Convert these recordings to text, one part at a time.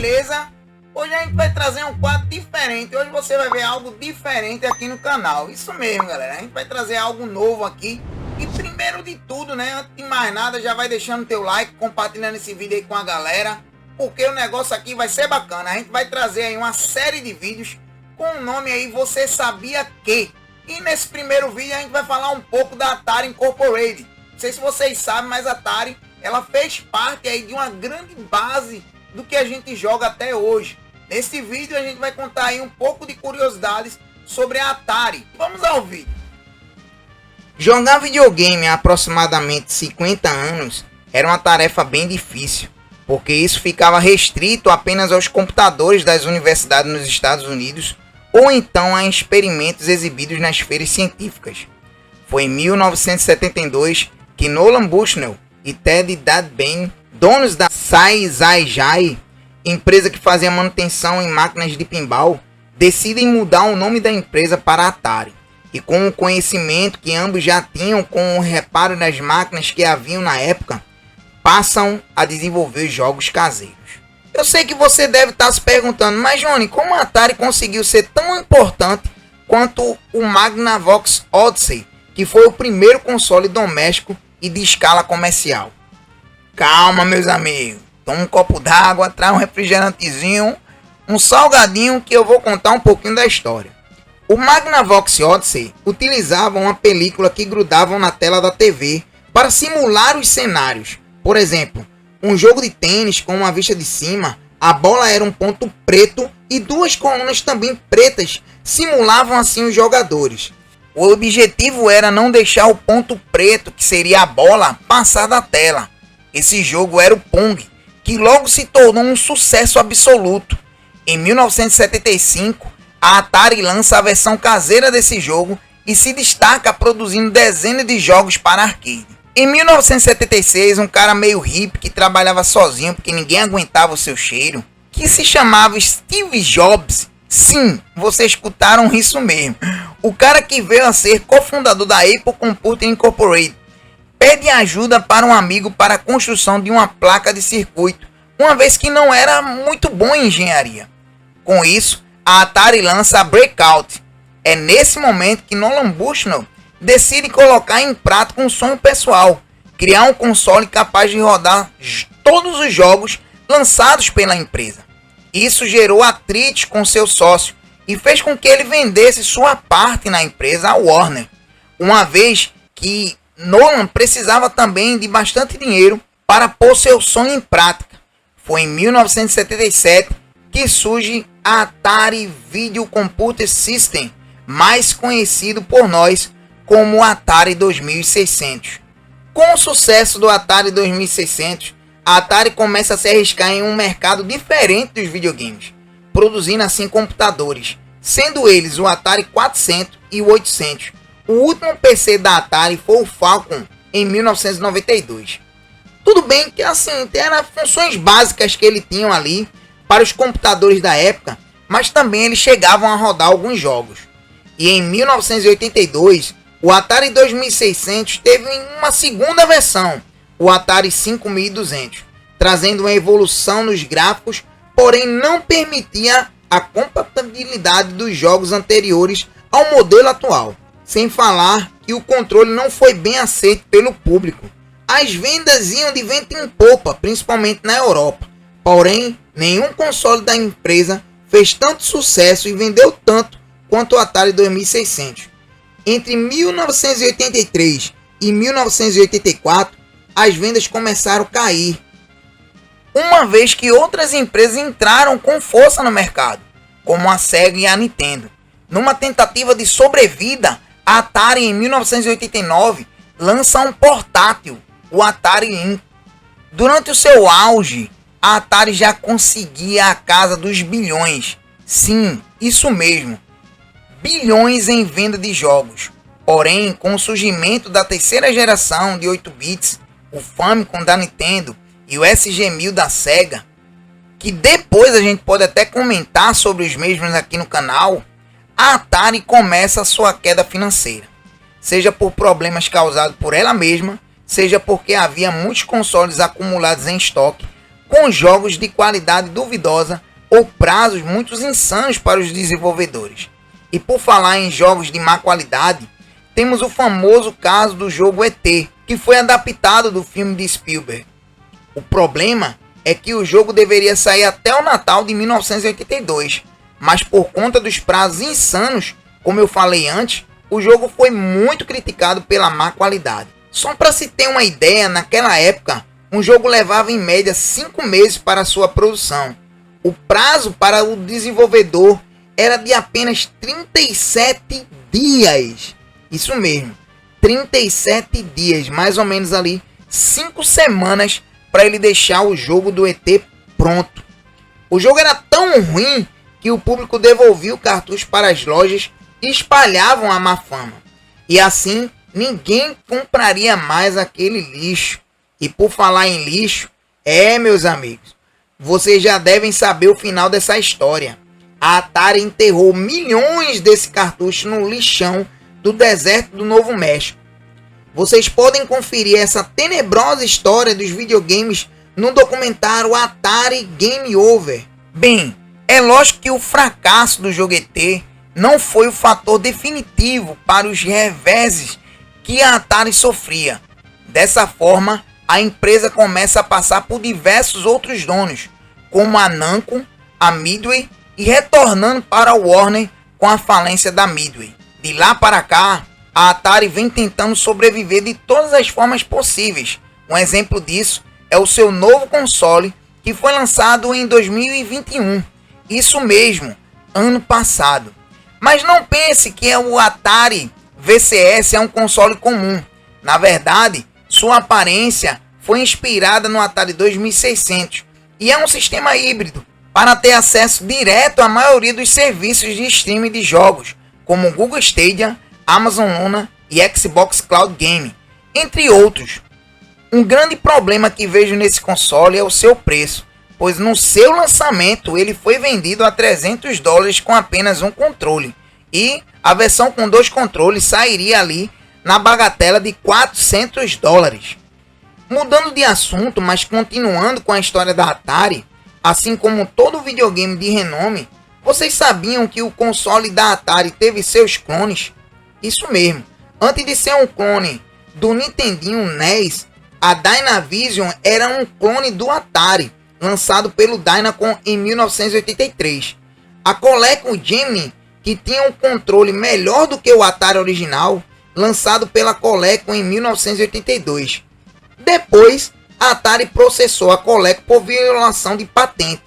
beleza? Hoje a gente vai trazer um quadro diferente. Hoje você vai ver algo diferente aqui no canal. Isso mesmo, galera. A gente vai trazer algo novo aqui. E primeiro de tudo, né? Antes de mais nada, já vai deixando teu like, compartilhando esse vídeo aí com a galera. Porque o negócio aqui vai ser bacana. A gente vai trazer aí uma série de vídeos com o nome aí Você Sabia Que? E nesse primeiro vídeo a gente vai falar um pouco da Atari Incorporated. Não sei se vocês sabem, mas a Atari, ela fez parte aí de uma grande base do que a gente joga até hoje. Nesse vídeo a gente vai contar aí um pouco de curiosidades sobre a Atari. Vamos ao vídeo. Jogar videogame há aproximadamente 50 anos era uma tarefa bem difícil, porque isso ficava restrito apenas aos computadores das universidades nos Estados Unidos ou então a experimentos exibidos nas feiras científicas. Foi em 1972 que Nolan Bushnell e Ted Dadbane, donos da Saizai, empresa que fazia manutenção em máquinas de pinball, decidem mudar o nome da empresa para Atari. E com o conhecimento que ambos já tinham com o reparo das máquinas que haviam na época, passam a desenvolver jogos caseiros. Eu sei que você deve estar se perguntando, mas Johnny, como a Atari conseguiu ser tão importante quanto o Magnavox Odyssey, que foi o primeiro console doméstico e de escala comercial? Calma, meus amigos. Toma um copo d'água, traz um refrigerantezinho, um salgadinho que eu vou contar um pouquinho da história. O Magnavox Odyssey utilizava uma película que grudavam na tela da TV para simular os cenários. Por exemplo, um jogo de tênis com uma vista de cima, a bola era um ponto preto e duas colunas também pretas simulavam assim os jogadores. O objetivo era não deixar o ponto preto, que seria a bola, passar da tela. Esse jogo era o Pong, que logo se tornou um sucesso absoluto. Em 1975, a Atari lança a versão caseira desse jogo e se destaca produzindo dezenas de jogos para arcade. Em 1976, um cara meio hippie que trabalhava sozinho porque ninguém aguentava o seu cheiro, que se chamava Steve Jobs, sim, vocês escutaram isso mesmo, o cara que veio a ser cofundador da Apple Computer Incorporated, pede ajuda para um amigo para a construção de uma placa de circuito, uma vez que não era muito bom em engenharia. Com isso, a Atari lança a Breakout. É nesse momento que Nolan Bushnell decide colocar em prática um sonho pessoal, criar um console capaz de rodar todos os jogos lançados pela empresa. Isso gerou atritos com seu sócio e fez com que ele vendesse sua parte na empresa à Warner, uma vez que Nolan precisava também de bastante dinheiro para pôr seu sonho em prática. Foi em 1977 que surge a Atari Video Computer System, mais conhecido por nós como Atari 2600. Com o sucesso do Atari 2600, a Atari começa a se arriscar em um mercado diferente dos videogames, produzindo assim computadores, sendo eles o Atari 400 e o 800. O último PC da Atari foi o Falcon em 1992. Tudo bem que assim, eram funções básicas que ele tinha ali para os computadores da época, mas também eles chegavam a rodar alguns jogos. E em 1982, o Atari 2600 teve uma segunda versão, o Atari 5200, trazendo uma evolução nos gráficos, porém não permitia a compatibilidade dos jogos anteriores ao modelo atual. Sem falar que o controle não foi bem aceito pelo público. As vendas iam de vento em popa, principalmente na Europa. Porém, nenhum console da empresa fez tanto sucesso e vendeu tanto quanto o Atari 2600. Entre 1983 e 1984, as vendas começaram a cair, uma vez que outras empresas entraram com força no mercado, como a Sega e a Nintendo. Numa tentativa de sobrevida, a Atari em 1989 lança um portátil, o Atari Lynx. Durante o seu auge, a Atari já conseguia a casa dos bilhões. Sim, isso mesmo, bilhões em venda de jogos. Porém, com o surgimento da terceira geração de 8 bits, o Famicom da Nintendo e o SG-1000 da Sega, que depois a gente pode até comentar sobre os mesmos aqui no canal, a Atari começa a sua queda financeira, seja por problemas causados por ela mesma, seja porque havia muitos consoles acumulados em estoque, com jogos de qualidade duvidosa ou prazos muito insanos para os desenvolvedores. E por falar em jogos de má qualidade, temos o famoso caso do jogo ET, que foi adaptado do filme de Spielberg. O problema é que o jogo deveria sair até o Natal de 1982, mas por conta dos prazos insanos, como eu falei antes, o jogo foi muito criticado pela má qualidade. Só para se ter uma ideia, naquela época, um jogo levava em média 5 meses para sua produção. O prazo para o desenvolvedor era de apenas 37 dias. Isso mesmo, 37 dias, mais ou menos ali 5 semanas para ele deixar o jogo do ET pronto. O jogo era tão ruim que o público devolvia o cartucho para as lojas e espalhavam a má fama. E assim, ninguém compraria mais aquele lixo. E por falar em lixo, meus amigos, vocês já devem saber o final dessa história. A Atari enterrou milhões desse cartucho no lixão do deserto do Novo México. Vocês podem conferir essa tenebrosa história dos videogames no documentário Atari Game Over. Bem, é lógico que o fracasso do jogo ET não foi o fator definitivo para os reveses que a Atari sofria. Dessa forma, a empresa começa a passar por diversos outros donos, como a Namco, a Midway, e retornando para a Warner com a falência da Midway. De lá para cá, a Atari vem tentando sobreviver de todas as formas possíveis. Um exemplo disso é o seu novo console, que foi lançado em 2021. Isso mesmo, ano passado. Mas não pense que o Atari VCS é um console comum. Na verdade, sua aparência foi inspirada no Atari 2600 e é um sistema híbrido para ter acesso direto à maioria dos serviços de streaming de jogos, como Google Stadia, Amazon Luna e Xbox Cloud Game, entre outros. Um grande problema que vejo nesse console é o seu preço, pois no seu lançamento ele foi vendido a $300 com apenas um controle, e a versão com 2 controles sairia ali na bagatela de $400. Mudando de assunto, mas continuando com a história da Atari, assim como todo videogame de renome, vocês sabiam que o console da Atari teve seus clones? Isso mesmo, antes de ser um clone do Nintendinho NES, a Dynavision era um clone do Atari, lançado pelo Dynacon em 1983. A Coleco Gemini, que tinha um controle melhor do que o Atari original, lançado pela Coleco em 1982. Depois, a Atari processou a Coleco por violação de patente.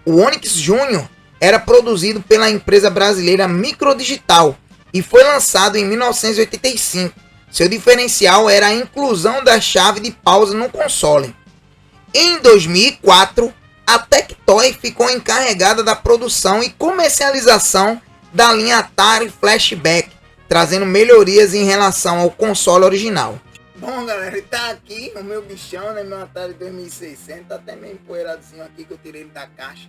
O Onix Jr. era produzido pela empresa brasileira Microdigital e foi lançado em 1985. Seu diferencial era a inclusão da chave de pausa no console. Em 2004, a Tectoy ficou encarregada da produção e comercialização da linha Atari Flashback, trazendo melhorias em relação ao console original. Bom, galera, tá aqui o meu bichão, né, meu Atari 2600, tá até meio empoeiradozinho aqui que eu tirei ele da caixa,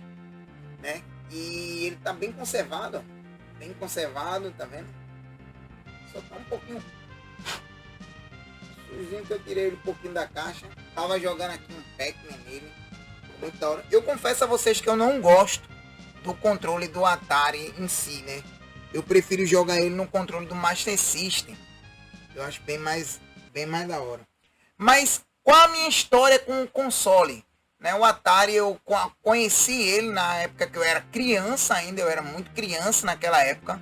né, e ele tá bem conservado, ó, bem conservado, tá vendo? Só tá um pouquinho sujinho que eu tirei ele um pouquinho da caixa, tava jogando aqui um Pac-Man nele, muito da hora. Eu confesso a vocês que eu não gosto do controle do Atari em si, né, eu prefiro jogar ele no controle do Master System, eu acho bem mais da hora. Mas qual a minha história com o console? Né, o Atari, eu conheci ele na época que eu era criança ainda, eu era muito criança naquela época.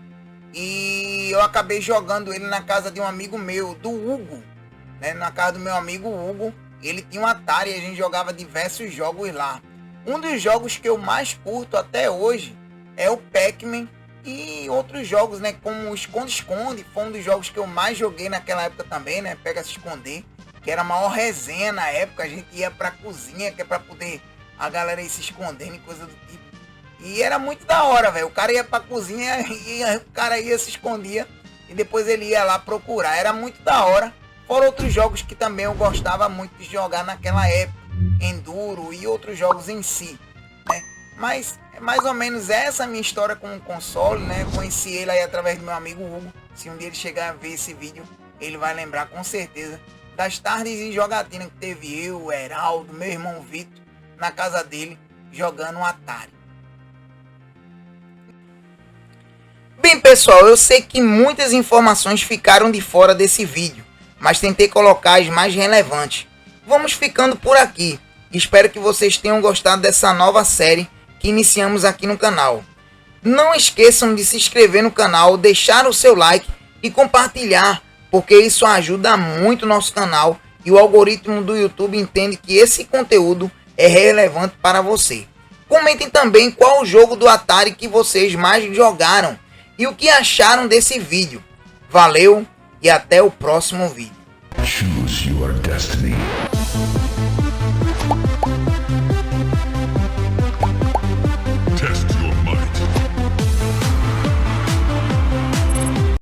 E eu acabei jogando ele na casa de um amigo meu, do Hugo. Né, na casa do meu amigo Hugo, ele tinha um Atari e a gente jogava diversos jogos lá. Um dos jogos que eu mais curto até hoje é o Pac-Man. E outros jogos, né, como o Esconde-Esconde, foi um dos jogos que eu mais joguei naquela época também, né, Pega-se Esconder, que era a maior resenha na época, a gente ia pra cozinha, que é pra poder a galera ir se escondendo e coisa do tipo. E era muito da hora, velho, o cara ia pra cozinha e o cara ia se escondia e depois ele ia lá procurar, era muito da hora. Fora outros jogos que também eu gostava muito de jogar naquela época, Enduro e outros jogos em si, né, mas é mais ou menos essa a minha história com o console, né? Conheci ele aí através do meu amigo Hugo. Se um dia ele chegar a ver esse vídeo, ele vai lembrar com certeza das tardes de jogatina que teve eu, o Heraldo, meu irmão Vitor, na casa dele jogando um Atari. Bem pessoal, eu sei que muitas informações ficaram de fora desse vídeo, mas tentei colocar as mais relevantes. Vamos ficando por aqui. Espero que vocês tenham gostado dessa nova série que iniciamos aqui no canal. Não esqueçam de se inscrever no canal, deixar o seu like e compartilhar, porque isso ajuda muito o nosso canal e o algoritmo do YouTube entende que esse conteúdo é relevante para você. Comentem também qual o jogo do Atari que vocês mais jogaram e o que acharam desse vídeo. Valeu e até o próximo vídeo. Choose your destiny.